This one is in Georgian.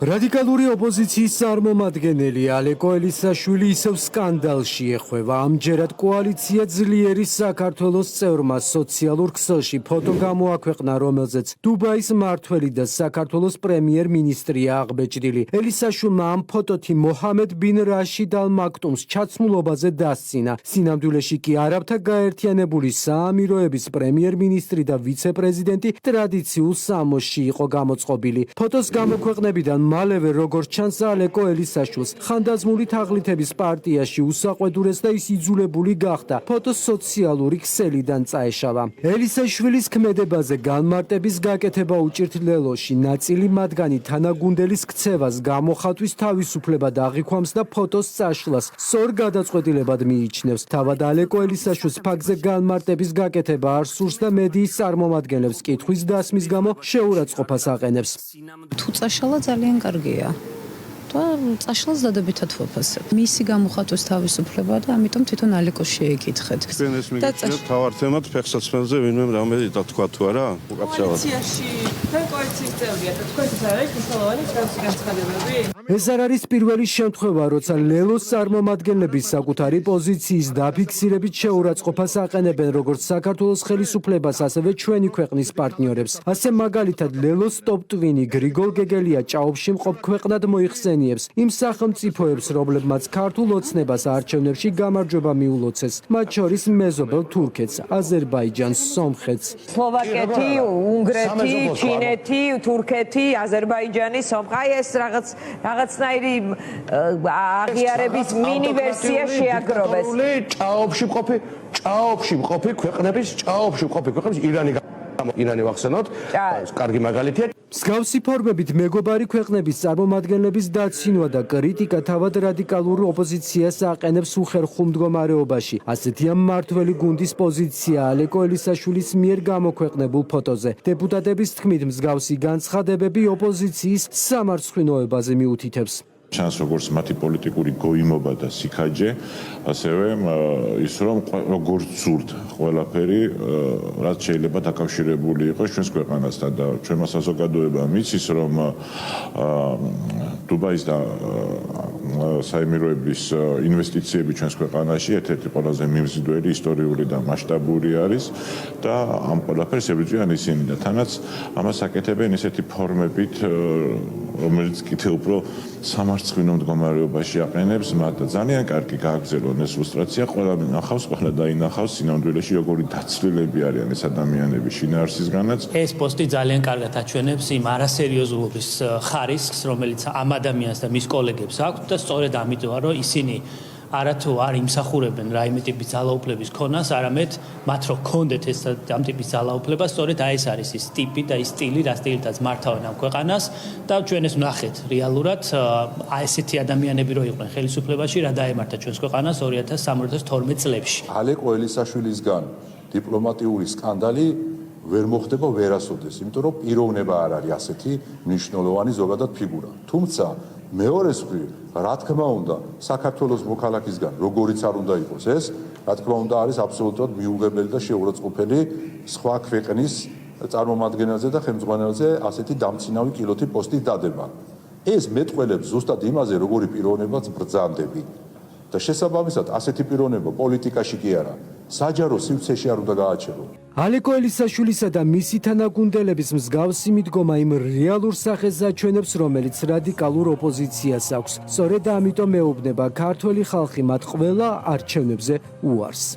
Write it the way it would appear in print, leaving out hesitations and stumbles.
რადიკალური ოპოზიციის წარმომადგენელი ალეკო ელისაშვილი ისევ სკანდალში ეხვევა. ამჯერად კოალიცია ძლიერი საქართველოს წევრმა სოციალურ ქსელში ფოტო გამოაქვეყნა, რომელზეც დუბაის მმართველი და საქართველოს პრემიერ-მინისტრია აღბეჭდილი. ელისაშვილმა ამ ფოტოთი მოჰამედ ბინ რაშიდ ალ მაქტუმს ჩაცმულობაზე დასცინა. სინამდვილეში კი არაბთა გაერთიანებული საამიროების პრემიერ-მინისტრი და ვიცე-პრეზიდენტი ტრადიციულ სამოსში იყო გამოწყობილი. ფოტოს გამოქვეყნებიდან მალევე როგორც ჩანს ალეკო ელისაშვილს ხანდაზმული თაღლითების პარტიაში უსაყვედურეს და ის იძულებული გახდა ფოტოს სოციალური ქსელიდან წაეშალა. ელისაშვილის ქმედებაზე განმარტების გაკეთება უჭირთ ლელოში. ნაწილი მათგანი თანაგუნდელის ქცევას, გამოხატვის თავისუფლებად აღიქვამს და ფოტოს წაშლას სწორ გადაწყვეტილებად მიიჩნევს. თავად ალეკო ელისაშვილს ფაქტზე განმარტების გაკეთება არ სურს და მედიის წარმომადგენლებს კითხვის დასმის გამო შეურაცხყოფას აყენებს. თუ წაშალა ძალიან კარგია და წაშლას დადებითად ვაფასებ. მისი გამოხატვის თავისუფლება და ამიტომ თვითონ ალეკოს შეეკითხეთ. ეს მიგეჩნიათ თავარ თემად ფეხსაცმელზე ვინმე რამე დათქვა თუ არა? კოალიციაში თქვენ კოალიციის წევრია და თქვენ ის არის მნიშვნელოვანი განცხადებები? ეს არ არის პირველი შემთხვევა, როცა ლელოს წარმომადგენლები საკუთარი პოზიციის დაფიქსირებით შეურაცხყოფას აყენებენ როგორც საქართველოს ხელისუფლებას, ასევე ჩვენი ქვეყნის პარტნიორებს. ასე მაგალითად ლელოს ტოპ-ტვინი გრიგოლ გეგელია ჭაობში მყოფ ქვეყნად მოიხსენიებს იმ სახელმწიფოებს, რომლებმაც ქართულ ოცნებას არჩევნებში გამარჯვება მიულოცეს, მათ შორის მეზობელ თურქეთს, აზერბაიჯანს, სომხეთს. სლოვაკეთი, უნგრეთი, ჩინეთი, თურქეთი, აზერბაიჯანი, სომხა, ეს რაღაცნაირი აღიარების მინი ვერსია შეაგროვეს. ჭაობში მყოფი ქვეყნების ირანი ვახსენოთ, კარგი მაგალითია. მსგავსი ფორმებით მეგობარი ქვეყნების წარმომადგენლების დაცინვა და კრიტიკა თავად რადიკალურ ოპოზიციას აყენებს უხერხულ მდგომარეობაში. ასეთია მმართველი გუნდის პოზიცია ალეკო ელისაშვილის მიერ გამოქვეყნებულ ფოტოზე. დეპუტატების თქმით, მსგავსი განცხადებები ოპოზიციის სამარცხვინოებაზე მიუთითებს. ჩანს როგორც მათი პოლიტიკური გოიმობა და სიქაჯე, ასევე ის რომ როგორც სურთ ყველაფერი, რაც შეიძლება დაკავშირებული იყოს ჩვენს ქვეყანასთან და ჩვენმა საზოგადოებამ იცის, რომ დუბაის და საემიროების ინვესტიციები ჩვენს ქვეყანაში ერთ-ერთი ყველაზე მიმზიდველი, ისტორიული და მასშტაბური არის და ამ ყველაფერს ებრძვიან ისინი და თანაც ამას აკეთებენ ისეთი ფორმებით, რომელიც კიდევ უფრო სამარცხვინო მდგომარეობაში აყენებს მათ და ძალიან კარგი გააგრძელონ ეს ილუსტრაცია, ყველა ნახავს, ყველა დაინახავს სინამდვილეში როგორი დაცლილები არიან ეს ადამიანები შინაარსისგანაც. ეს პოსტი ძალიან კარგად აჩვენებს იმ არასერიოზულობის ხარისხს, რომელიც ამ ადამიანს და მის კოლეგებს აქვს და სწორედ ამიტომ რომ ისინი არათუ არ იმსახურებენ რაიმე ტიპის ძალაუფლების ქონას, არამედ მათ რო ქონდეთ ეს ამ ტიპის ძალაუფლება, სწორედ ეს არის ის ტიპი და ის სტილი, რა სტილითაც მართავენ ამ ქვეყანას და ჩვენ ეს ვნახეთ რეალურად, ესეთი ადამიანები რო იყვნენ ხელისუფლებაში, რა დაემართა ჩვენს ქვეყანას 2013-2012 წლებში. ალეკო ელისაშვილისგან დიპლომატიური სკანდალი ვერ მოხდება ვერასოდეს, იმიტომ რომ პიროვნება არ არის ასეთი მნიშვნელოვანი ზოგადად ფიგურა. თუმცა მეორე მხრივ, რა თქმა უნდა, საქართველოს მოქალაქისგან, როგორიც არ უნდა იყოს ეს, რა თქმა უნდა, არის აბსოლუტურად მიუღებელი და შეურაცხყოფელი სხვა ქვეყნის წარმომადგენელზე და ხელმძღვანელზე ასეთი დამცინავი კილოთი პოსტის დადება. ეს მეტყველებს ზუსტად იმაზე, როგორი პიროვნებაც ბრძანდები. და შესაბამისად, ასეთი პიროვნება პოლიტიკაში კი არა, საჯარო სივრცეში არ უნდა გააჩეროს. ალეკო ელისაშვილისა და მისი თანაგუნდელების მსგავსი მიდგომა იმ რეალურ სახეს აჩვენებს, რომელიც რადიკალურ ოპოზიციას აქვს. სწორედ ამიტომ მეუბნება ქართველი ხალხი მათ ყველა არჩევნებზე უარს.